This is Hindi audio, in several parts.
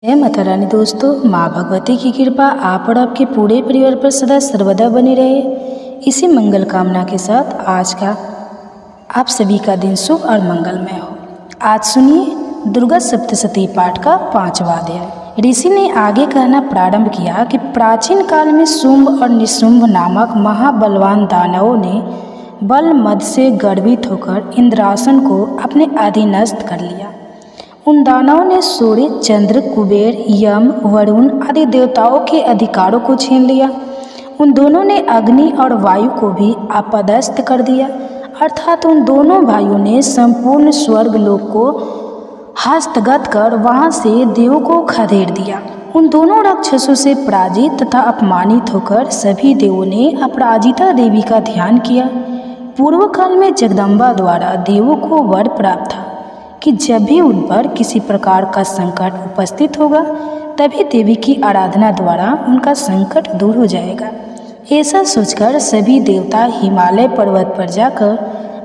जय माता रानी। दोस्तों, माँ भगवती की कृपा आप और आपके पूरे परिवार पर सदा सर्वदा बनी रहे, इसी मंगल कामना के साथ आज का आप सभी का दिन शुभ और मंगलमय हो। आज सुनिए दुर्गा सप्तशती पाठ का 5वां अध्याय। ऋषि ने आगे कहना प्रारंभ किया कि प्राचीन काल में शुंभ और निशुंभ नामक महाबलवान दानवों ने बल मद से गर्वित होकर इंद्रासन को अपने अधीनस्थ कर लिया। उन दानवों ने सूर्य, चंद्र, कुबेर, यम, वरुण आदि देवताओं के अधिकारों को छीन लिया। उन दोनों ने अग्नि और वायु को भी अपदस्थ कर दिया, अर्थात उन दोनों भाइयों ने संपूर्ण स्वर्ग लोक को हस्तगत कर वहां से देवों को खदेड़ दिया। उन दोनों राक्षसों से पराजित तथा अपमानित होकर सभी देवों ने अपराजिता देवी का ध्यान किया। पूर्व काल में जगदम्बा द्वारा देवों को वर प्राप्त था कि जब भी उन पर किसी प्रकार का संकट उपस्थित होगा तभी देवी की आराधना द्वारा उनका संकट दूर हो जाएगा। ऐसा सोचकर सभी देवता हिमालय पर्वत पर जाकर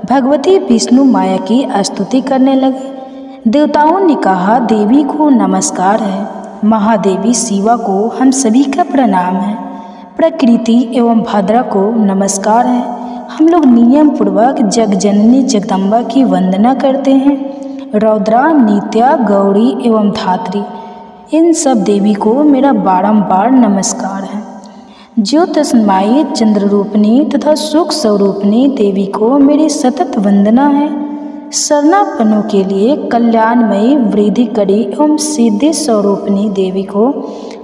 भगवती विष्णु माया की स्तुति करने लगे। देवताओं ने कहा, देवी को नमस्कार है, महादेवी शिवा को हम सभी का प्रणाम है, प्रकृति एवं भद्रा को नमस्कार है। हम लोग नियम पूर्वक जगजननी जगदम्बा की वंदना करते हैं। रौद्रा, नित्या, गौरी एवं धात्री, इन सब देवी को मेरा बारंबार नमस्कार है। ज्योतिषमयी, चंद्ररूपिणी तथा सुख स्वरूपिणी देवी को मेरी सतत वंदना है। शरणापन्नों के लिए कल्याणमयी, वृद्धिकरी एवं सिद्धि स्वरूपिणी देवी को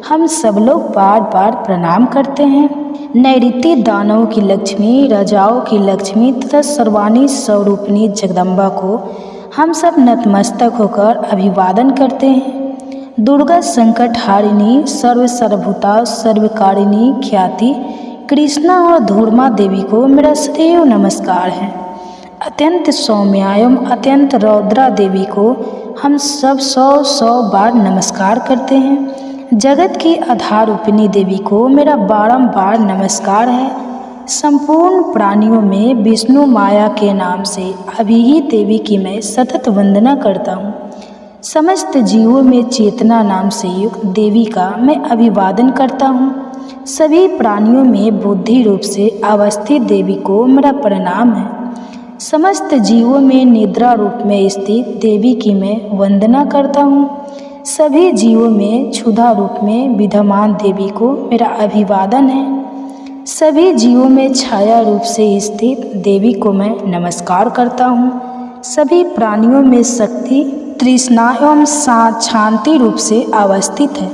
हम सब लोग बार बार प्रणाम करते हैं। नैऋत्य दानवों की लक्ष्मी, राजाओं की लक्ष्मी तथा सर्वाणी स्वरूपिणी जगदम्बा को हम सब नतमस्तक होकर अभिवादन करते हैं। दुर्गा संकट हारिणी, सर्वभूता सर्वकारिणी ख्याति कृष्णा और धूर्मा देवी को मेरा सदैव नमस्कार है। अत्यंत सौम्यायम अत्यंत रौद्रा देवी को हम सब 100 बार नमस्कार करते हैं। जगत की आधारूपिणी देवी को मेरा बारंबार नमस्कार है। संपूर्ण प्राणियों में विष्णु माया के नाम से अभिहित देवी की मैं सतत वंदना करता हूँ। समस्त जीवों में चेतना नाम से युक्त देवी का मैं अभिवादन करता हूँ। सभी प्राणियों में बुद्धि रूप से अवस्थित देवी को मेरा प्रणाम है। समस्त जीवों में निद्रा रूप में स्थित देवी की मैं वंदना करता हूँ। सभी जीवों में क्षुधा रूप में विद्यमान देवी को मेरा अभिवादन है। सभी जीवों में छाया रूप से स्थित देवी को मैं नमस्कार करता हूँ। सभी प्राणियों में शक्ति, तृष्णा एवं शांति रूप से अवस्थित है,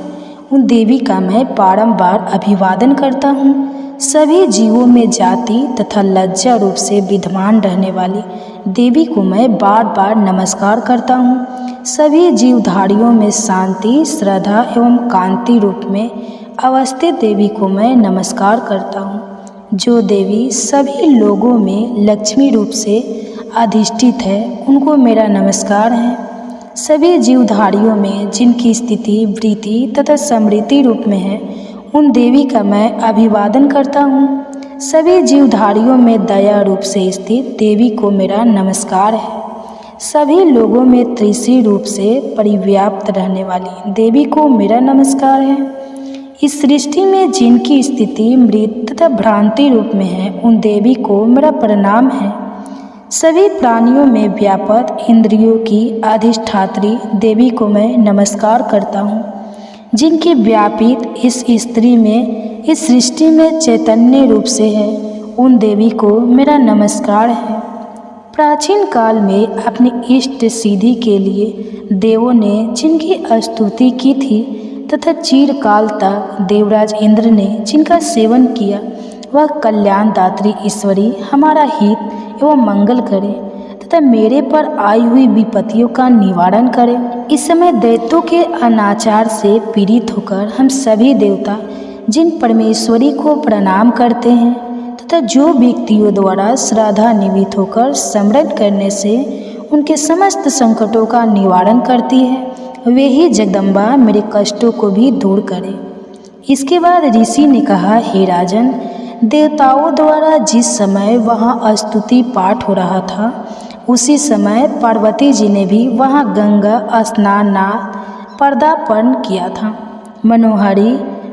उन देवी का मैं बारंबार अभिवादन करता हूँ। सभी जीवों में जाति तथा लज्जा रूप से विद्यमान रहने वाली देवी को मैं बार बार नमस्कार करता हूँ। सभी जीवधारियों में शांति, श्रद्धा एवं कांति रूप में अवस्थित देवी को मैं नमस्कार करता हूँ। जो देवी सभी लोगों में लक्ष्मी रूप से अधिष्ठित है, उनको मेरा नमस्कार है। सभी जीवधारियों में जिनकी स्थिति वृत्ति तथा समृद्धि रूप में है, उन देवी का मैं अभिवादन करता हूँ। सभी जीवधारियों में दया रूप से स्थित देवी को मेरा नमस्कार है। सभी लोगों में त्रिशी रूप से परिव्याप्त रहने वाली देवी को मेरा नमस्कार है। इस सृष्टि में जिनकी स्थिति मृत तथा भ्रांति रूप में है, उन देवी को मेरा प्रणाम है। सभी प्राणियों में व्यापक इंद्रियों की अधिष्ठात्री देवी को मैं नमस्कार करता हूँ। जिनकी व्यापित इस स्त्री में, इस सृष्टि में चैतन्य रूप से है, उन देवी को मेरा नमस्कार है। प्राचीन काल में अपनी इष्ट सिद्धि के लिए देवों ने जिनकी स्तुति की थी तथा चिरकाल तक देवराज इंद्र ने जिनका सेवन किया, वह कल्याणदात्री ईश्वरी हमारा हित एवं मंगल करे तथा मेरे पर आई हुई विपत्तियों का निवारण करे। इस समय दैत्यों के अनाचार से पीड़ित होकर हम सभी देवता जिन परमेश्वरी को प्रणाम करते हैं तथा जो व्यक्तियों द्वारा श्रद्धा निमित्त होकर स्मरण करने से उनके समस्त संकटों का निवारण करती है, वे ही जगदम्बा मेरे कष्टों को भी दूर करे। इसके बाद ऋषि ने कहा, हे राजन, देवताओं द्वारा जिस समय वहाँ स्तुति पाठ हो रहा था, उसी समय पार्वती जी ने भी वहाँ गंगा स्नान पदार्पण किया था। मनोहारी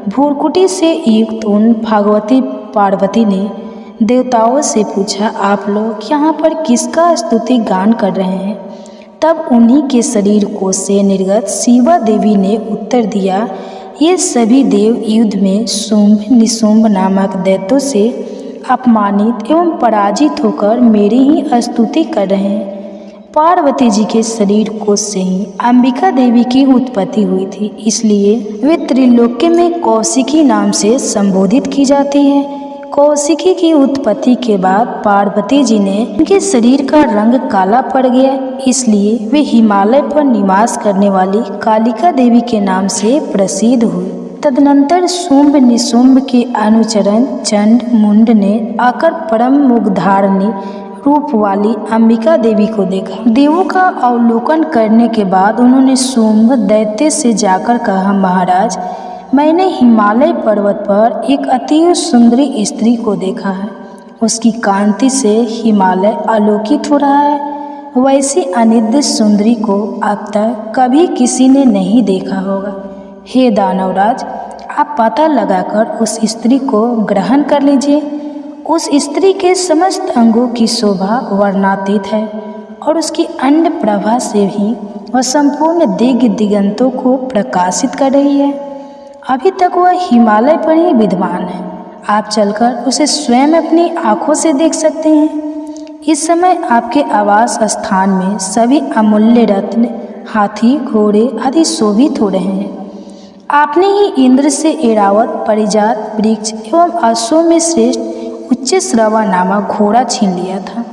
भ्रूकुटी से युक्त उन भगवती पार्वती ने देवताओं से पूछा, आप लोग यहाँ पर किसका स्तुति गान कर रहे हैं? तब उन्हीं के शरीर कोश से निर्गत शिवा देवी ने उत्तर दिया, ये सभी देव युद्ध में शुंभ निशुंभ नामक दैत्यों से अपमानित एवं पराजित होकर मेरी ही स्तुति कर रहे हैं। पार्वती जी के शरीर कोश से ही अंबिका देवी की उत्पत्ति हुई थी, इसलिए वे त्रिलोक्य में कौशिकी नाम से संबोधित की जाती है। कौशिकी की उत्पत्ति के बाद पार्वती जी ने उनके शरीर का रंग काला पड़ गया, इसलिए वे हिमालय पर निवास करने वाली कालिका देवी के नाम से प्रसिद्ध हुई। तदनंतर शुंभ निशुंभ के अनुचरण चंड मुंड ने आकर परम मुग्धारिणी रूप वाली अंबिका देवी को देखा। देवों का अवलोकन करने के बाद उन्होंने शुंभ दैत्य से जाकर कहा, महाराज, मैंने हिमालय पर्वत पर एक अति सुंदरी स्त्री को देखा है। उसकी कांति से हिमालय आलोकित हो रहा है। वैसी अनिद्य सुंदरी को अब तक कभी किसी ने नहीं देखा होगा। हे दानवराज, आप पता लगाकर उस स्त्री को ग्रहण कर लीजिए। उस स्त्री के समस्त अंगों की शोभा वर्णातीत है और उसकी अंड प्रभा से ही वह संपूर्ण दिग् दिगंतों को प्रकाशित कर रही है। अभी तक वह हिमालय पर ही विद्यमान है। आप चलकर उसे स्वयं अपनी आँखों से देख सकते हैं। इस समय आपके आवास स्थान में सभी अमूल्य रत्न, हाथी, घोड़े आदि शोभित हो रहे हैं। आपने ही इंद्र से ऐरावत, पारिजात वृक्ष एवं अश्वों में श्रेष्ठ उच्च श्रवा नामक घोड़ा छीन लिया था।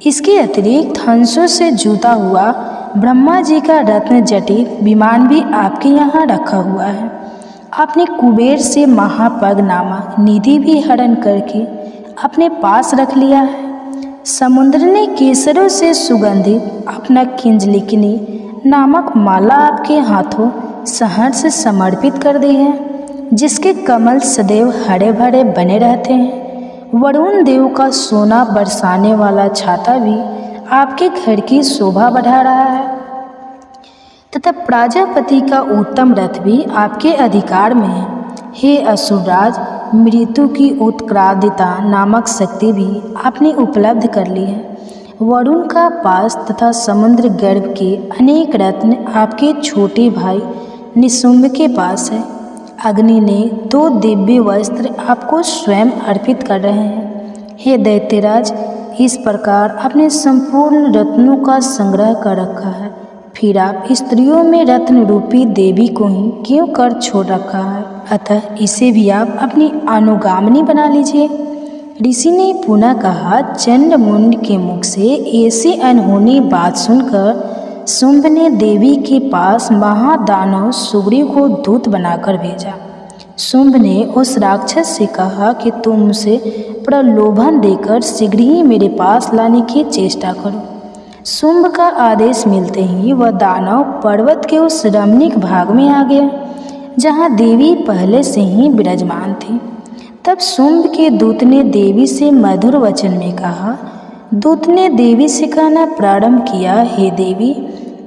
इसके अतिरिक्त हंसों से जुता हुआ ब्रह्मा जी का रत्न जटित विमान भी आपके यहाँ रखा हुआ है। आपने कुबेर से महापग नामक निधि भी हरण करके अपने पास रख लिया है। समुद्र ने केसरों से सुगंधित अपना किंजलिकनी नामक माला आपके हाथों सहर्ष से समर्पित कर दी है, जिसके कमल सदैव हरे भरे बने रहते हैं। वरुण देव का सोना बरसाने वाला छाता भी आपके घर की शोभा बढ़ा रहा है तथा प्रजापति का उत्तम रथ भी आपके अधिकार में है। हे असुरराज, मृत्यु की उत्क्रादिता नामक शक्ति भी आपने उपलब्ध कर ली है। वरुण का पास तथा समुद्र गर्भ के अनेक रत्न आपके छोटे भाई निशुंभ के पास है। अग्नि ने 2 दिव्य वस्त्र आपको स्वयं अर्पित कर रहे हैं। हे दैत्यराज, इस प्रकार आपने संपूर्ण रत्नों का संग्रह कर रखा है, फिर आप स्त्रियों में रत्न रूपी देवी को ही क्यों कर छोड़ रखा है? अतः इसे भी आप अपनी अनुगामिनी बना लीजिए। ऋषि ने पुनः कहा, चंड मुंड के मुख से ऐसी अनहोनी बात सुनकर शुंभ ने देवी के पास महादानव सुग्रीव को दूत बनाकर भेजा। शुंभ ने उस राक्षस से कहा कि तुम उसे प्रलोभन देकर शीघ्र ही मेरे पास लाने की चेष्टा करो। शुंभ का आदेश मिलते ही वह दानव पर्वत के उस रमणीक भाग में आ गया जहाँ देवी पहले से ही विराजमान थी। तब शुंभ के दूत ने देवी से मधुर वचन में कहा। दूत ने देवी से कहना प्रारंभ किया, हे देवी,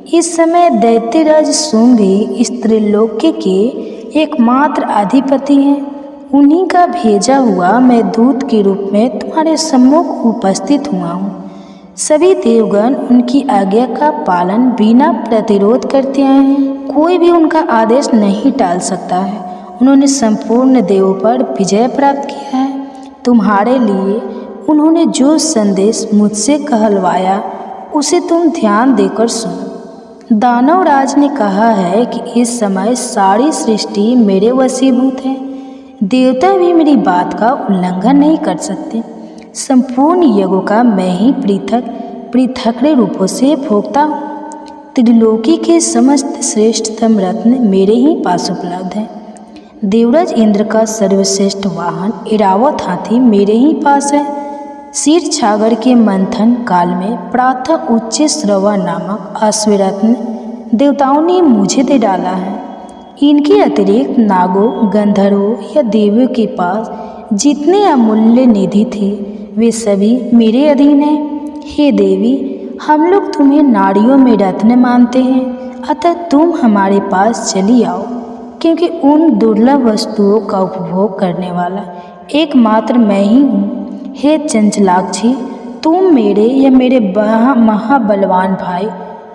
इस समय दैत्यराज शुंभ ही इस त्रिलोक्य के एकमात्र अधिपति हैं। उन्हीं का भेजा हुआ मैं दूत के रूप में तुम्हारे सम्मुख उपस्थित हुआ हूँ। सभी देवगण उनकी आज्ञा का पालन बिना प्रतिरोध करते आए हैं। कोई भी उनका आदेश नहीं टाल सकता है। उन्होंने संपूर्ण देवों पर विजय प्राप्त किया है। तुम्हारे लिए उन्होंने जो संदेश मुझसे कहलवाया उसे तुम ध्यान देकर सुनो। दानवराज ने कहा है कि इस समय सारी सृष्टि मेरे वशीभूत है। देवता भी मेरी बात का उल्लंघन नहीं कर सकते। संपूर्ण यज्ञों का मैं ही पृथक रूपों से भोगता हूँ। त्रिलोकी के समस्त श्रेष्ठतम रत्न मेरे ही पास उपलब्ध है। देवराज इंद्र का सर्वश्रेष्ठ वाहन ऐरावत हाथी मेरे ही पास है। शीर छागर के मंथन काल में प्रातः उच्च श्रवा नामक अश्वरत्न देवताओं ने मुझे दे डाला है। इनके अतिरिक्त नागों, गंधर्वों या देवियों के पास जितने अमूल्य निधि थे वे सभी मेरे अधीन हैं। हे देवी, हम लोग तुम्हें नारियों में रत्न मानते हैं। अतः तुम हमारे पास चली आओ, क्योंकि उन दुर्लभ वस्तुओं का उपभोग करने वाला एकमात्र मैं ही हूँ। हे चंचलाक्षी, तुम मेरे या मेरे महाबलवान भाई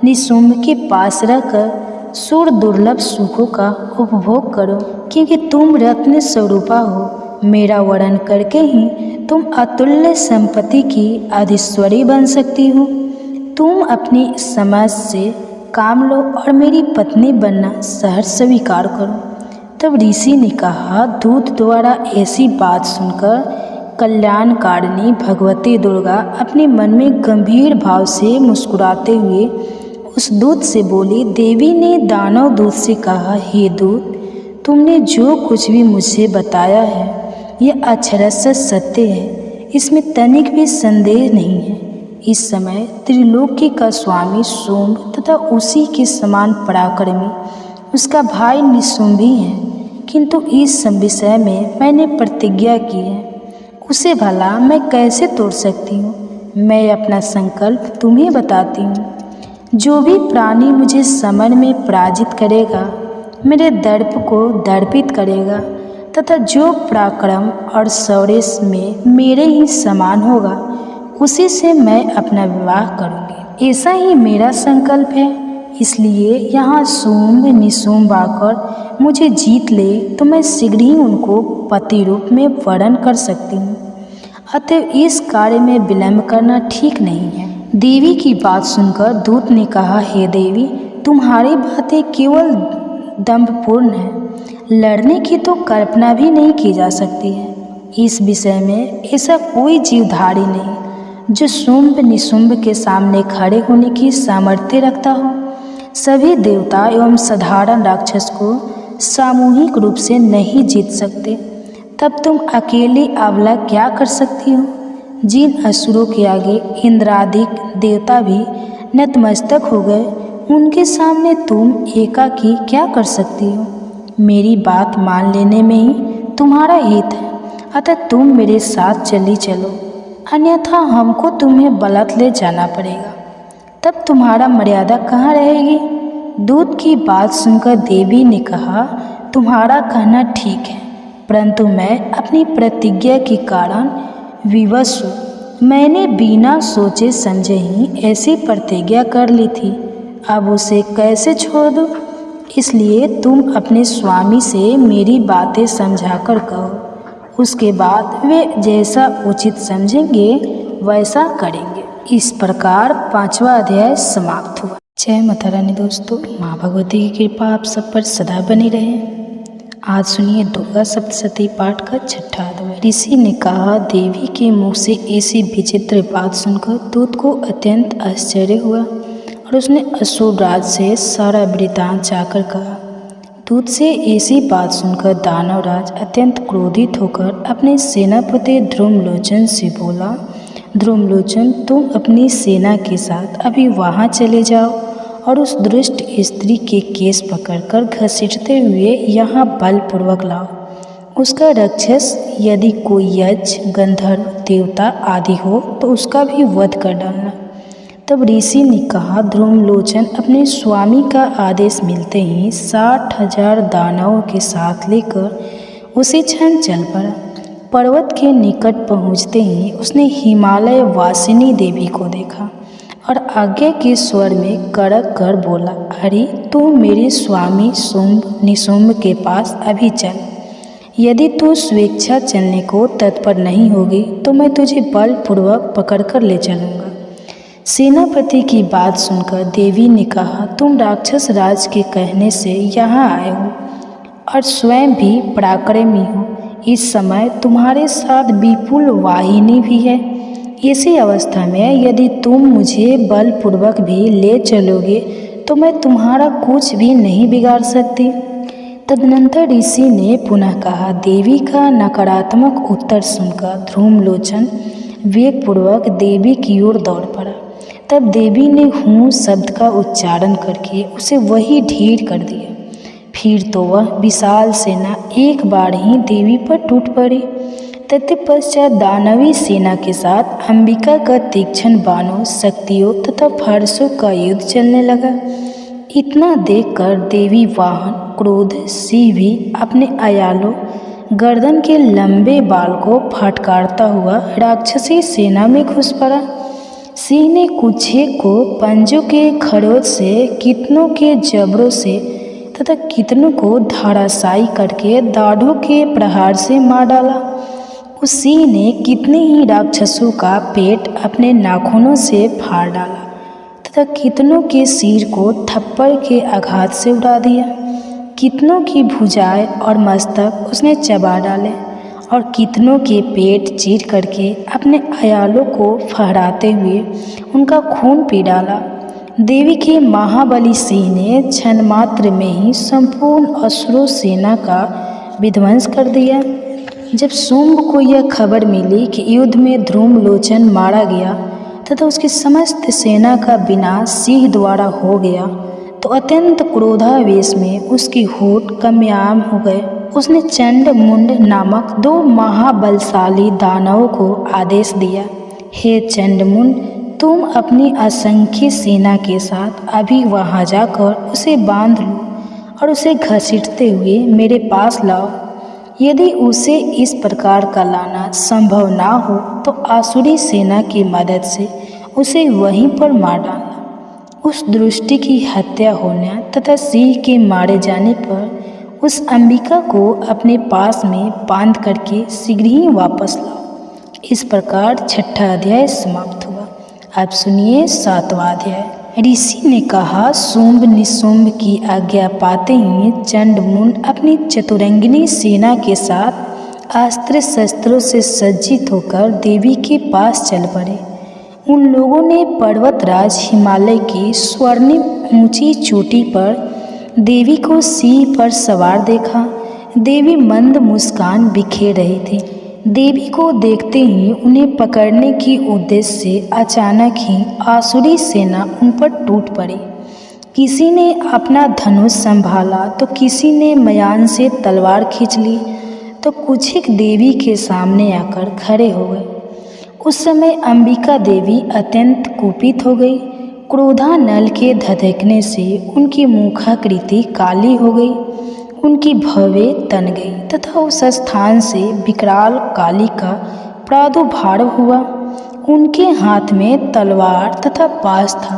निशुम्भ के पास रहकर सुर दुर्लभ सुखों का उपभोग करो, क्योंकि तुम रत्न स्वरूपा हो। मेरा वर्णन करके ही तुम अतुल्य संपत्ति की अधीश्वरी बन सकती हो। तुम अपनी समझ से काम लो और मेरी पत्नी बनना सहर्ष स्वीकार करो। तब ऋषि ने कहा, दूत द्वारा ऐसी बात सुनकर कल्याणकारिणी भगवती दुर्गा अपने मन में गंभीर भाव से मुस्कुराते हुए उस दूत से बोली। देवी ने दानव दूत से कहा, हे दूत, तुमने जो कुछ भी मुझे बताया है यह अक्षरशः सत्य है, इसमें तनिक भी संदेह नहीं है। इस समय त्रिलोकी का स्वामी सोम तथा उसी के समान पराक्रमी उसका भाई निशुम्भ ही है, किंतु इस विषय में मैंने प्रतिज्ञा की है, उसे भला मैं कैसे तोड़ सकती हूँ। मैं अपना संकल्प तुम्हें बताती हूँ। जो भी प्राणी मुझे समन में पराजित करेगा, मेरे दर्प को दर्पित करेगा तथा जो पराक्रम और शौर्य में मेरे ही समान होगा, उसी से मैं अपना विवाह करूँगी। ऐसा ही मेरा संकल्प है। इसलिए यहाँ शुंभ निशुम्भ आकर मुझे जीत ले तो मैं शीघ्र ही उनको पति रूप में वर्ण कर सकती हूँ। अतः इस कार्य में विलंब करना ठीक नहीं है। देवी की बात सुनकर दूत ने कहा, हे देवी, तुम्हारी बातें केवल दंभपूर्ण है, लड़ने की तो कल्पना भी नहीं की जा सकती है। इस विषय में ऐसा कोई जीवधारी नहीं जो शुंभ निशुम्भ के सामने खड़े होने की सामर्थ्य रखता हो। सभी देवता एवं साधारण राक्षस को सामूहिक रूप से नहीं जीत सकते। तब तुम अकेली अबला क्या कर सकती हो? जिन असुरों के आगे इंद्रादिक देवता भी नतमस्तक हो गए, उनके सामने तुम एकाकी क्या कर सकती हो? मेरी बात मान लेने में ही तुम्हारा हित है, अतः तुम मेरे साथ चली चलो, अन्यथा हमको तुम्हें बलत ले जाना पड़ेगा। तब तुम्हारा मर्यादा कहाँ रहेगी? दूत की बात सुनकर देवी ने कहा, तुम्हारा कहना ठीक है, परंतु मैं अपनी प्रतिज्ञा के कारण विवश हूँ। मैंने बिना सोचे समझे ही ऐसी प्रतिज्ञा कर ली थी, अब उसे कैसे छोड़ दूँ? इसलिए तुम अपने स्वामी से मेरी बातें समझाकर कहो, उसके बाद वे जैसा उचित समझेंगे वैसा करेंगे। इस प्रकार 5वां अध्याय समाप्त हुआ। जय माता रानी। दोस्तों, माँ भगवती की कृपा आप सब पर सदा बनी रहे। आज सुनिए दुर्गा सप्तशती पाठ का 6ठा अध्याय। ऋषि ने कहा, देवी के मुख से ऐसी विचित्र बात सुनकर दूत को अत्यंत आश्चर्य हुआ और उसने असुर राज से सारा वृत्तांत जाकर कहा। दूत से ऐसी बात सुनकर दानवराज अत्यंत क्रोधित होकर अपने सेनापति ध्रुमलोचन से बोला, ध्रुमलोचन, तुम अपनी सेना के साथ अभी वहाँ चले जाओ और उस दुष्ट स्त्री के केस पकड़कर घसीटते हुए यहाँ बलपूर्वक लाओ। उसका राक्षस यदि कोई यज्ञ, गंधर्व, देवता आदि हो तो उसका भी वध कर डालना। तब ऋषि ने कहा, ध्रुमलोचन अपने स्वामी का आदेश मिलते ही 60,000 दानवों के साथ लेकर उसी क्षण चल पड़ा। पर्वत के निकट पहुँचते ही उसने हिमालय वासिनी देवी को देखा और आज्ञा के स्वर में कड़क कर बोला, अरे तू मेरे स्वामी शुंभ निशुम्भ के पास अभी चल। यदि तू स्वेच्छा चलने को तत्पर नहीं होगी तो मैं तुझे बलपूर्वक पकड़कर ले चलूँगा। सेनापति की बात सुनकर देवी ने कहा, तुम राक्षस राज के कहने से यहाँ आए हो और स्वयं भी पराक्रमी हो। इस समय तुम्हारे साथ विपुल वाहिनी भी है। इसी अवस्था में यदि तुम मुझे बलपूर्वक भी ले चलोगे तो मैं तुम्हारा कुछ भी नहीं बिगाड़ सकती। तदनंतर ऋषि ने पुनः कहा। देवी का नकारात्मक उत्तर सुनकर ध्रुमलोचन वेगपूर्वक देवी की ओर दौड़ पड़ा। तब देवी ने हूँ शब्द का उच्चारण करके उसे वही ढीर कर दिया। फिर तो वह विशाल सेना एक बार ही देवी पर टूट पड़ी। तत्पश्चात दानवी सेना के साथ अंबिका का तीक्ष्ण बाणों, शक्तियों तथा फरसों का युद्ध चलने लगा। इतना देखकर देवी वाहन क्रोध सिंह भी अपने अयालों गर्दन के लंबे बाल को फटकारता हुआ राक्षसी सेना में घुस पड़ा। सिंह ने कुछेक को पंजों के खरोच से, कितनों के जबड़ों से तथा कितनों को धराशायी करके दाढ़ों के प्रहार से मार डाला। उस सिंह ने कितने ही राक्षसों का पेट अपने नाखूनों से फाड़ डाला तथा कितनों के सिर को थप्पड़ के आघात से उड़ा दिया। कितनों की भुजाएं और मस्तक उसने चबा डाले और कितनों के पेट चीर करके अपने अयालों को फहराते हुए उनका खून पी डाला। देवी के महाबली सिंह ने क्षण मात्र में ही संपूर्ण असुरों सेना का विध्वंस कर दिया। जब शुंभ को यह खबर मिली कि युद्ध में ध्रुमलोचन मारा गया तथा उसकी समस्त सेना का विनाश सिंह द्वारा हो गया, तो अत्यंत क्रोधावेश में उसके होठ कम्याम हो गए। उसने चंड मुंड नामक 2 महाबलशाली दानवों को आदेश दिया, हे चंडमुंड, तुम अपनी असंख्य सेना के साथ अभी वहां जाकर उसे बांध लो और उसे घसीटते हुए मेरे पास लाओ। यदि उसे इस प्रकार का लाना संभव ना हो तो आसुरी सेना की मदद से उसे वहीं पर मार डालना। उस दृष्टि की हत्या होने तथा सिंह के मारे जाने पर उस अंबिका को अपने पास में बांध करके शीघ्र ही वापस लाओ। इस प्रकार 6वां अध्याय समाप्त हुआ। अब सुनिए 7वां अध्याय। ऋषि ने कहा, शुंभ निशुंभ की आज्ञा पाते ही चंडमुंड अपनी चतुरंगिनी सेना के साथ अस्त्र शस्त्रों से सज्जित होकर देवी के पास चल पड़े। उन लोगों ने पर्वतराज हिमालय की स्वर्णिम ऊंची चोटी पर देवी को सिंह पर सवार देखा। देवी मंद मुस्कान बिखेर रही थी। देवी को देखते ही उन्हें पकड़ने की उद्देश्य से अचानक ही आसुरी सेना उन पर टूट पड़ी। किसी ने अपना धनुष संभाला तो किसी ने म्यान से तलवार खींच ली, तो कुछेक देवी के सामने आकर खड़े हो गए। उस समय अंबिका देवी अत्यंत कुपित हो गई। क्रोधानल के धधकने से उनकी मुखाकृति काली हो गई, उनकी भवें तन गई तथा उस स्थान से विकराल काली का प्रादुर्भाव हुआ। उनके हाथ में तलवार तथा पास था।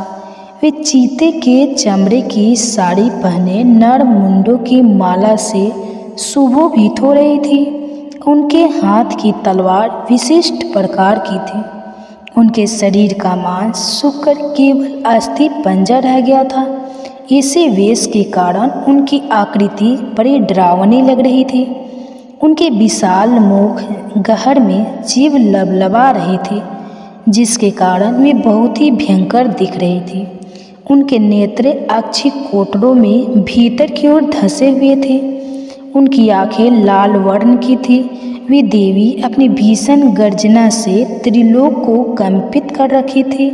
वे चीते के चमड़े की साड़ी पहने नर मुंडों की माला से सुशोभित हो रही थी। उनके हाथ की तलवार विशिष्ट प्रकार की थी। उनके शरीर का मांस सूख कर केवल अस्थि पंजर रह गया था। इसी वेश के कारण उनकी आकृति बड़ी डरावनी लग रही थी। उनके विशाल मुख गहर में जीव लबलबा रही थी, जिसके कारण वे बहुत ही भयंकर दिख रही थी। उनके नेत्र अक्षी कोटरों में भीतर की ओर धंसे हुए थे। उनकी आंखें लाल वर्ण की थी। वे देवी अपनी भीषण गर्जना से त्रिलोक को कंपित कर रखी थी।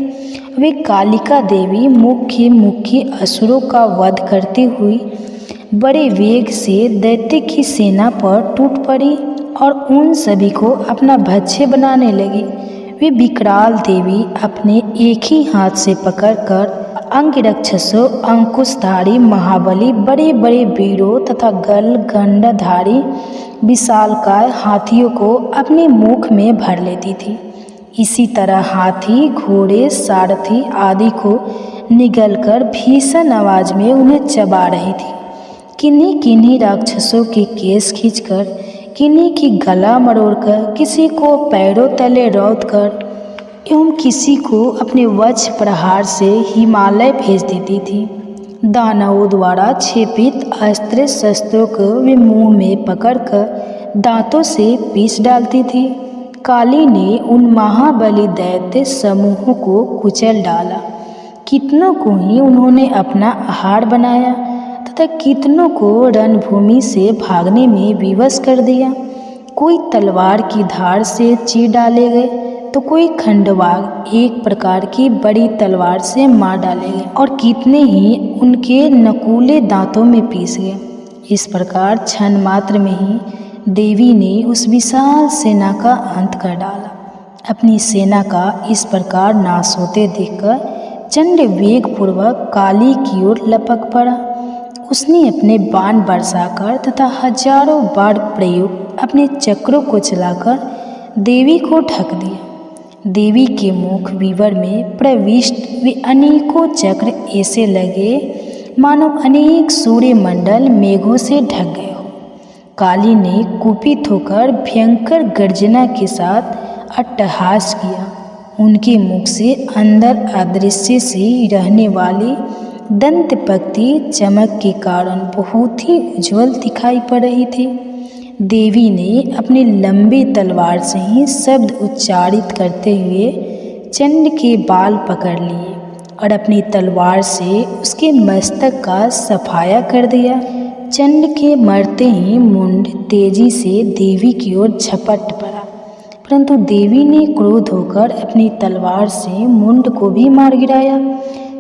वे कालिका देवी मुख्य असुरों का वध करती हुई बड़े वेग से दैत्य की सेना पर टूट पड़ी और उन सभी को अपना भक्ष्य बनाने लगी। वे विकराल देवी अपने एक ही हाथ से पकड़कर अंगरक्षसों, अंकुशधारी महाबली, बड़े बड़े वीरों तथा गंडधारी विशालकाय हाथियों को अपने मुख में भर लेती थी। इसी तरह हाथी, घोड़े, सारथी आदि को निगलकर भीषण आवाज में उन्हें चबा रही थी। किन्हीं किन्हीं राक्षसों के केस खींचकर, किन्हीं की गला मरोड़कर, किसी को पैरों तले रौंदकर एवं किसी को अपने वज्र प्रहार से हिमालय भेज देती थी। दानवों द्वारा छेपित अस्त्र शस्त्रों को वे मुंह में पकड़कर दांतों से पीस डालती थी। काली ने उन महाबली दैत्य समूहों को कुचल डाला। कितनों को ही उन्होंने अपना आहार बनाया तथा कितनों को रणभूमि से भागने में विवश कर दिया। कोई तलवार की धार से चीर डाले गए तो कोई खंडवाग एक प्रकार की बड़ी तलवार से मार डाले गए और कितने ही उनके नकुले दांतों में पीस गए। इस प्रकार क्षण मात्र में ही देवी ने उस विशाल सेना का अंत कर डाला। अपनी सेना का इस प्रकार नाश होते देखकर चंड वेगपूर्वक काली की ओर लपक पड़ा। उसने अपने बाण बरसाकर तथा हजारों बार प्रयुक्त अपने चक्रों को चलाकर देवी को ढक दिया। देवी के मुख विवर में प्रविष्ट वे अनेकों चक्र ऐसे लगे मानो अनेक सूर्य मंडल मेघों से ढक गए हो। काली ने कुपित होकर भयंकर गर्जना के साथ अट्टहास किया। उनके मुख से अंदर अदृश्य सी रहने वाली दंत पंक्ति चमक के कारण बहुत ही उज्जवल दिखाई पड़ रही थी। देवी ने अपने लंबे तलवार से ही शब्द उच्चारित करते हुए चंड के बाल पकड़ लिए और अपनी तलवार से उसके मस्तक का सफाया कर दिया। चंड के मरते ही मुंड तेजी से देवी की ओर झपट पड़ा, परंतु देवी ने क्रोध होकर अपनी तलवार से मुंड को भी मार गिराया।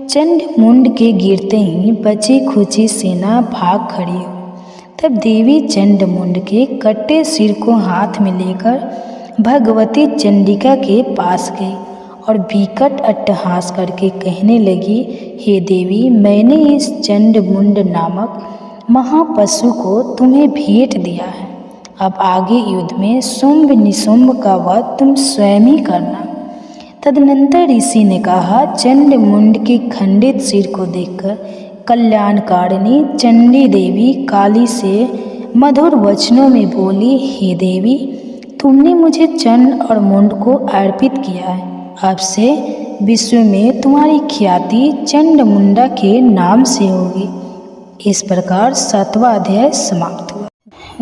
चंड मुंड के गिरते ही बची खुची सेना भाग खड़ी हुई। तब देवी चंड मुंड के कटे सिर को हाथ में लेकर भगवती चंडिका के पास गई और विकट अट्टहास करके कहने लगी, हे देवी, मैंने इस चंड मुंड नामक महापशु को तुम्हें भेंट दिया है। अब आगे युद्ध में शुंभ निशुंभ का वध तुम स्वयं ही करना। तदनंतर ऋषि ने कहा, चंड मुंड के खंडित सिर को देखकर कल्याणकारिणी चंडी देवी काली से मधुर वचनों में बोली, हे देवी, तुमने मुझे चंड और मुंड को अर्पित किया है। अब से विश्व में तुम्हारी ख्याति चंड मुंडा के नाम से होगी। इस प्रकार 7वां अध्याय समाप्त हुआ।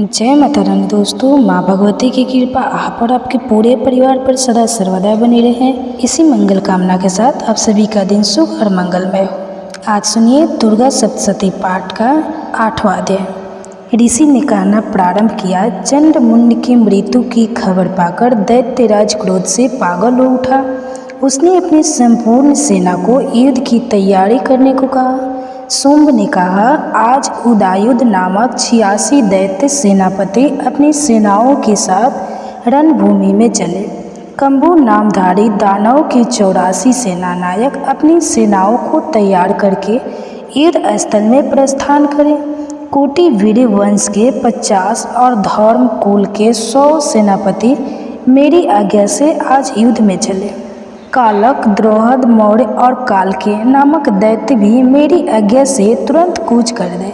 जय माता रानी। दोस्तों, माँ भगवती की कृपा आप और आपके पूरे परिवार पर सदा सर्वदा बनी रहे। इसी मंगल कामना के साथ आप सभी का दिन शुभ और मंगलमय हो। आज सुनिए दुर्गा सप्तशती पाठ का 8वां अध्याय। ऋषि ने कहना प्रारंभ किया, चंड मुंड की मृत्यु की खबर पाकर दैत्यराज क्रोध से पागल हो उठा। उसने अपनी संपूर्ण सेना को युद्ध की तैयारी करने को कहा। शुंभ ने कहा, आज उदायुध नामक 86 दैत्य सेनापति अपनी सेनाओं के साथ रणभूमि में चले। कंबू नामधारी दानव के 84 सेनानायक अपनी सेनाओं को तैयार करके युद्ध स्थल में प्रस्थान करें। कोटि वीर वंश के 50 और धर्म कुल के 100 सेनापति मेरी आज्ञा से आज युद्ध में चले। कालक, द्रोहद, मौर्य और कालके नामक दैत्य भी मेरी आज्ञा से तुरंत कूच कर दे।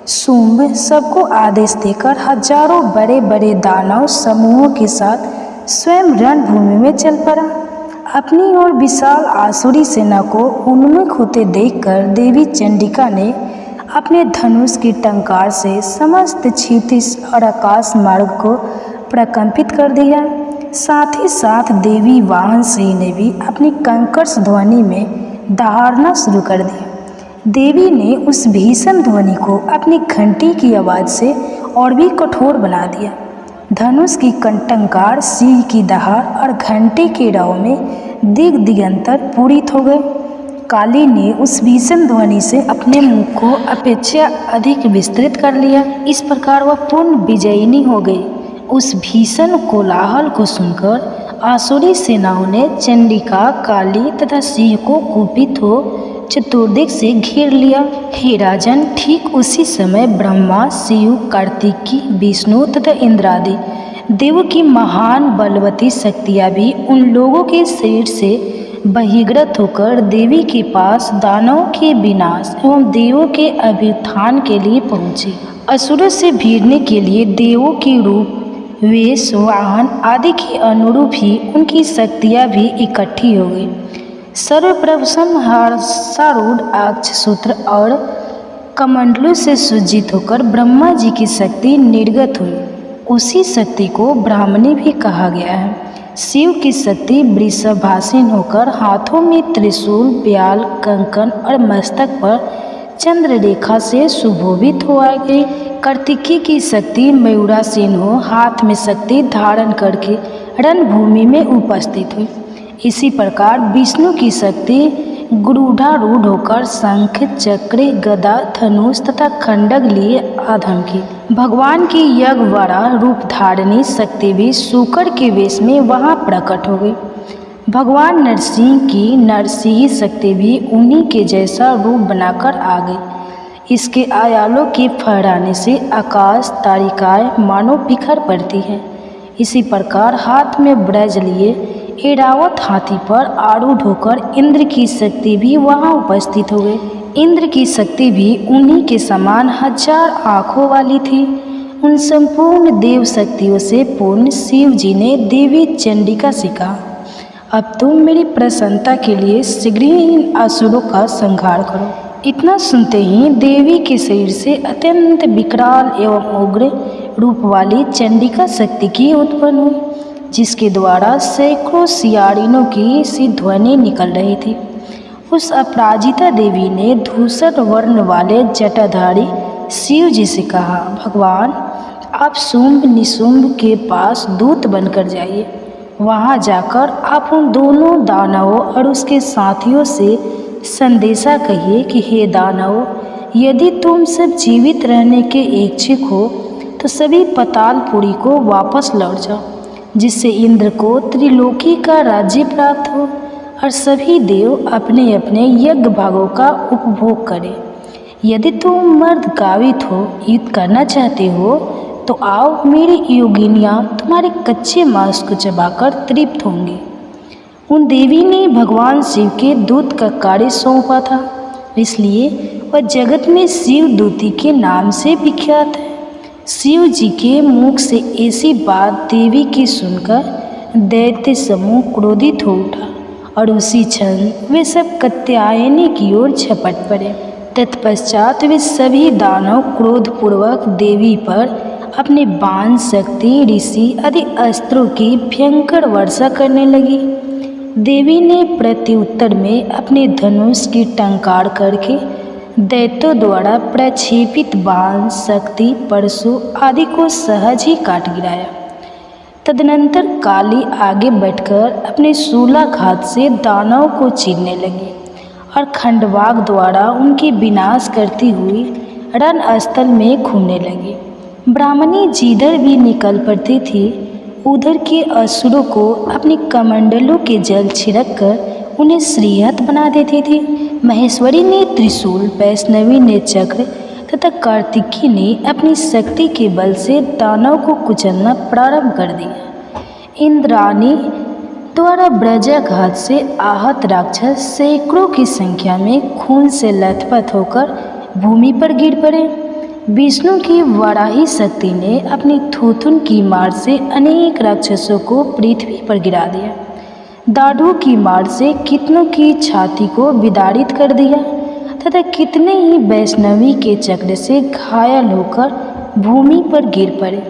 शुंभ सबको आदेश देकर हजारों बड़े बड़े दानव समूहों के साथ स्वयं रणभूमि में चल पड़ा। अपनी ओर विशाल आसुरी सेना को उन्मुख होते देखकर देवी चंडिका ने अपने धनुष की टंकार से समस्त क्षितिज और आकाश मार्ग को प्रकंपित कर दिया। साथ ही साथ देवी वाहन सिंह ने भी अपनी कंकर्ष ध्वनि में दहाड़ना शुरू कर दिया। देवी ने उस भीषण ध्वनि को अपनी घंटी की आवाज़ से और भी कठोर बना दिया। धनुष की कंटंकार, सिंह की दहाड़ और घंटे के राव में दिगंतर पूरित हो गए। काली ने उस भीषण ध्वनि से अपने मुख को अपेक्षा अधिक विस्तृत कर लिया। इस प्रकार वह पूर्ण विजयिनी हो गई। उस भीषण कोलाहल को सुनकर आसुरी सेनाओं ने चंडिका, काली तथा सिंह को कुपित हो चतुर्दिक से घेर लिया। हे राजन, ठीक उसी समय ब्रह्मा, शिव, कार्तिकी, विष्णु तथा इंद्रादि देवों की महान बलवती शक्तियाँ भी उन लोगों के शरीर से बहिर्गत होकर देवी के पास दानवों के विनाश एवं देवों के अभ्युत्थान के लिए पहुँचे। असुरों से भिड़ने के लिए देवों के रूप, वेश, वाहन आदि के अनुरूप ही उनकी शक्तियाँ भी इकट्ठी हो गई। सर्वप्रथम हर्षारूढ़ अक्ष सूत्र और कमंडलों से सुज्जित होकर ब्रह्मा जी की शक्ति निर्गत हुई। उसी शक्ति को ब्राह्मणी भी कहा गया है। शिव की शक्ति वृषभासीन होकर हाथों में त्रिशूल, ब्याल, कंकण और मस्तक पर चंद्र रेखा से सुशोभित हो आ गई। कार्तिकी की शक्ति मयूरासीन हो हाथ में शक्ति धारण करके रणभूमि में उपस्थित हुई। इसी प्रकार विष्णु की शक्ति गरुडारूढ़ होकर शंख, चक्र, गदा, धनुष तथा खंडक लिए आधम की। भगवान की यज्ञवरा रूप धारणी शक्ति भी शूकर के वेश में वहां प्रकट हो गई। भगवान नरसिंह की नरसिंह शक्ति भी उन्हीं के जैसा रूप बनाकर आ गई। इसके आयालों के फहराने से आकाश तारिकाएं मानो बिखर पड़ती हैं। इसी प्रकार हाथ में ब्रज लिए ऐरावत हाथी पर आरूढ़ होकर इंद्र की शक्ति भी वहां उपस्थित हो गई। इंद्र की शक्ति भी उन्हीं के समान 1000 आँखों वाली थी। उन संपूर्ण देव शक्तियों से पूर्ण शिव जी ने देवी चंडिका से कहा, अब तुम मेरी प्रसन्नता के लिए शीघ्र ही इन असुरों का संहार करो। इतना सुनते ही देवी के शरीर से अत्यंत विकराल एवं उग्र रूप वाली चंडिका शक्ति की उत्पन्न हुई, जिसके द्वारा सैकड़ों सियारिनों की सी ध्वनि निकल रही थी। उस अपराजिता देवी ने धूसर वर्ण वाले जटाधारी शिव जी से कहा, भगवान आप शुंभ निशुंभ के पास दूत बनकर जाइए। वहां जाकर आप उन दोनों दानवों और उसके साथियों से संदेशा कहिए कि हे दानवों, यदि तुम सब जीवित रहने के इच्छुक हो तो सभी पातालपुरी को वापस लौट जाओ, जिससे इंद्र को त्रिलोकी का राज्य प्राप्त हो और सभी देव अपने अपने यज्ञ भागों का उपभोग करें। यदि तुम मर्द कावित हो, युद्ध करना चाहते हो, तो आओ, मेरी योगिनियाँ तुम्हारे कच्चे मांस को चबाकर तृप्त होंगी। उन देवी ने भगवान शिव के दूत का कार्य सौंपा था, इसलिए वह जगत में शिव दूती के नाम से विख्यात है। शिव जी के मुख से ऐसी बात देवी की सुनकर दैत्य समूह क्रोधित हो उठा और उसी क्षण वे सब कात्यायनी की ओर झपट पड़े। तत्पश्चात वे सभी दानव क्रोधपूर्वक देवी पर अपने बाण, शक्ति, ऋषि आदि अस्त्रों की भयंकर वर्षा करने लगी। देवी ने प्रत्युत्तर में अपने धनुष की टंकार करके दैत्यों द्वारा प्रक्षेपित बाण, शक्ति, परशु आदि को सहज ही काट गिराया। तदनंतर काली आगे बढ़कर अपने शूलाघात से दानव को चीरने लगी और खंडवाक द्वारा उनकी विनाश करती हुई रणस्थल में खूंदने लगी। ब्राह्मणी जिधर भी निकल पड़ती थी, उधर के असुरों को अपनी कमंडलों के जल छिड़क कर उन्हें श्रीहत बना देती थी। महेश्वरी ने त्रिशूल, वैष्णवी ने चक्र तथा कार्तिकी ने अपनी शक्ति के बल से दानव को कुचलना प्रारंभ कर दिया। इंद्राणी द्वारा ब्रजाघात से आहत राक्षस सैकड़ों की संख्या में खून से लथपथ होकर भूमि पर गिर पड़े। विष्णु की वराही शक्ति ने अपनी थूथुन की मार से अनेक राक्षसों को पृथ्वी पर गिरा दिया। दाढ़ू की मार से कितनों की छाती को विदारित कर दिया तथा कितने ही वैष्णवी के चक्र से घायल होकर भूमि पर गिर पड़े।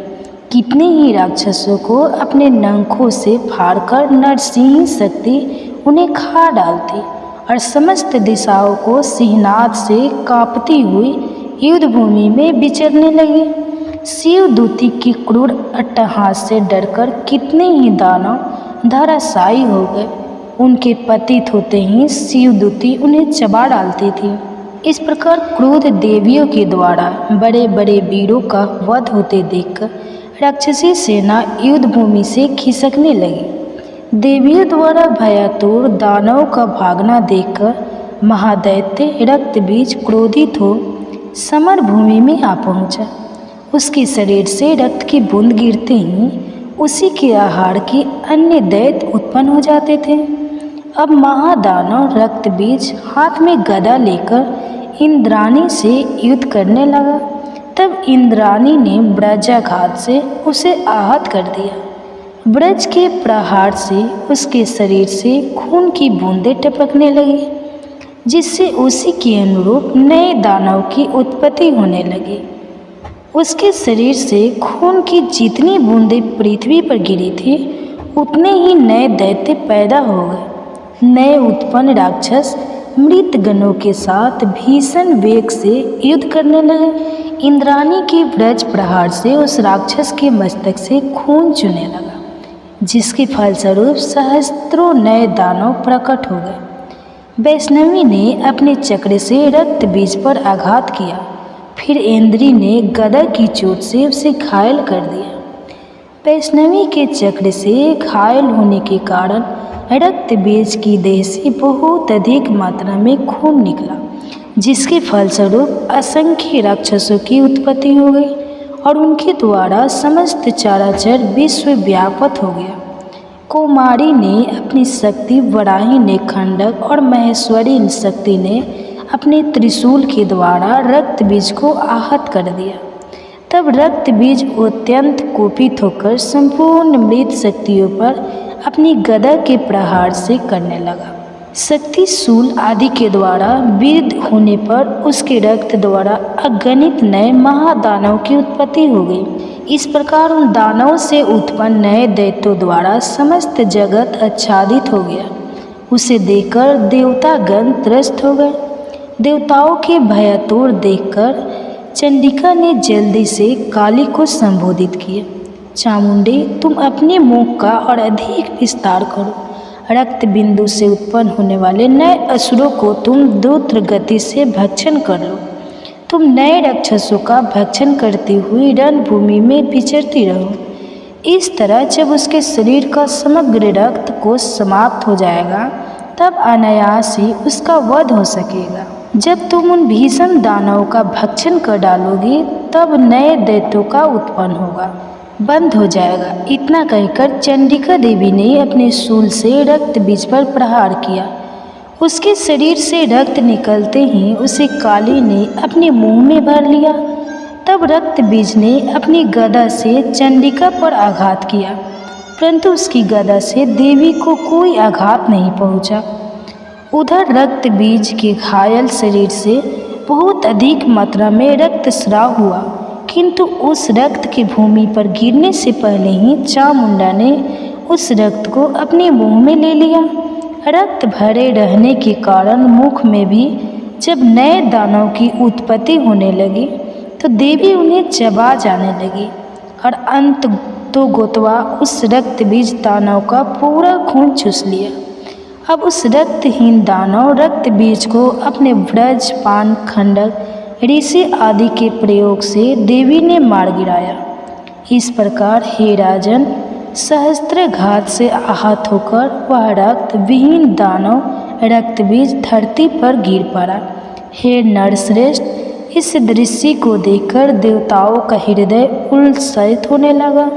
कितने ही राक्षसों को अपने नंखों से फाड़कर नरसिंह शक्ति उन्हें खा डालती और समस्त दिशाओं को सिंहनाद से कांपती हुई युद्ध भूमि में विचरने लगी। शिव दूती की क्रूर अट्टहास से डरकर कितने ही दानव धराशायी हो गए। उनके पतित होते ही शिव दूती उन्हें चबा डालती थी। इस प्रकार क्रोध देवियों के द्वारा बड़े बड़े वीरों का वध होते देखकर राक्षसी सेना युद्ध भूमि से खिसकने लगी। देवियों द्वारा भयातुर दानव का भागना देखकर महादैत्य रक्तबीज क्रोधित हो समर भूमि में आ पहुंचा। उसके शरीर से रक्त की बूंद गिरते ही उसी के आहार के अन्य दैत्य उत्पन्न हो जाते थे। अब महादानव रक्तबीज हाथ में गदा लेकर इंद्राणी से युद्ध करने लगा। तब इंद्राणी ने ब्रजाघात से उसे आहत कर दिया। ब्रज के प्रहार से उसके शरीर से खून की बूंदें टपकने लगी, जिससे उसी के अनुरूप नए दानव की उत्पत्ति होने लगी। उसके शरीर से खून की जितनी बूंदें पृथ्वी पर गिरी थी, उतने ही नए दैत्य पैदा हो गए। नए उत्पन्न राक्षस मृत गणों के साथ भीषण वेग से युद्ध करने लगे। इंद्राणी के ब्रज प्रहार से उस राक्षस के मस्तक से खून चूने लगा, जिसके फलस्वरूप सहस्त्रों नए दानव प्रकट हो गए। वैष्णवी ने अपने चक्र से रक्त बीज पर आघात किया, फिर इंद्री ने गदा की चोट से उसे घायल कर दिया। वैष्णवी के चक्र से घायल होने के कारण रक्त बीज की देह से बहुत अधिक मात्रा में खून निकला, जिसके फलस्वरूप असंख्य राक्षसों की उत्पत्ति हो गई और उनके द्वारा समस्त चराचर विश्व व्याप्त हो गया। कौमारी ने अपनी शक्ति, वराही ने खंडक और महेश्वरी शक्ति ने अपने त्रिशूल के द्वारा रक्त बीज को आहत कर दिया। तब रक्त बीज अत्यंत कोपित होकर संपूर्ण मृत शक्तियों पर अपनी गदा के प्रहार से करने लगा। शक्ति शूल आदि के द्वारा विद्ध होने पर उसके रक्त द्वारा अगणित नए महादानव की उत्पत्ति हो गई। इस प्रकार उन दानवों से उत्पन्न नए दैत्यों द्वारा समस्त जगत आच्छादित हो गया। उसे देखकर देवतागण त्रस्त हो गए। देवताओं के भयातुर देखकर चंडिका ने जल्दी से काली को संबोधित किया। चामुंडे, तुम अपने मुख का और अधिक विस्तार करो। रक्त बिंदु से उत्पन्न होने वाले नए असुरों को तुम द्रुत गति से भक्षण कर लो। तुम नए राक्षसों का भक्षण करती हुई रणभूमि में विचरती रहो। इस तरह जब उसके शरीर का समग्र रक्त कोश समाप्त हो जाएगा, तब अनायास ही उसका वध हो सकेगा। जब तुम उन भीषण दानवों का भक्षण कर डालोगी, तब नए दैत्यों का उत्पन्न होगा, बंद हो जाएगा। इतना कहकर चंडिका देवी ने अपने शूल से रक्त बीज पर प्रहार किया। उसके शरीर से रक्त निकलते ही उसे काली ने अपने मुंह में भर लिया। तब रक्त बीज ने अपनी गदा से चंडिका पर आघात किया, परंतु उसकी गदा से देवी को कोई आघात नहीं पहुंचा। उधर रक्त बीज के घायल शरीर से बहुत अधिक मात्रा में रक्तस्राव हुआ, किंतु उस रक्त की भूमि पर गिरने से पहले ही चामुंडा ने उस रक्त को अपने मुंह में ले लिया। रक्त भरे रहने के कारण मुख में भी जब नए दानों की उत्पत्ति होने लगी, तो देवी उन्हें चबा जाने लगी और अंत तो गोतवा उस रक्त बीज दानव का पूरा खून चूस लिया। अब उस रक्तहीन दानव रक्त बीज को अपने व्रज, पान, खंडक, ऋषि आदि के प्रयोग से देवी ने मार गिराया। इस प्रकार हे राजन, सहस्त्रघात से आहत होकर वह रक्त विहीन दानव रक्त बीज धरती पर गिर पड़ा। हे नरश्रेष्ठ, इस दृश्य को देखकर देवताओं का हृदय उल्लसित होने लगा।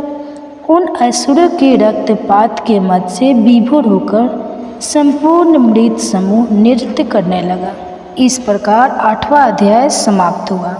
उन असुरों के रक्तपात के मद से विभोर होकर संपूर्ण मृत समूह नृत्य करने लगा। इस प्रकार 8वां अध्याय समाप्त हुआ।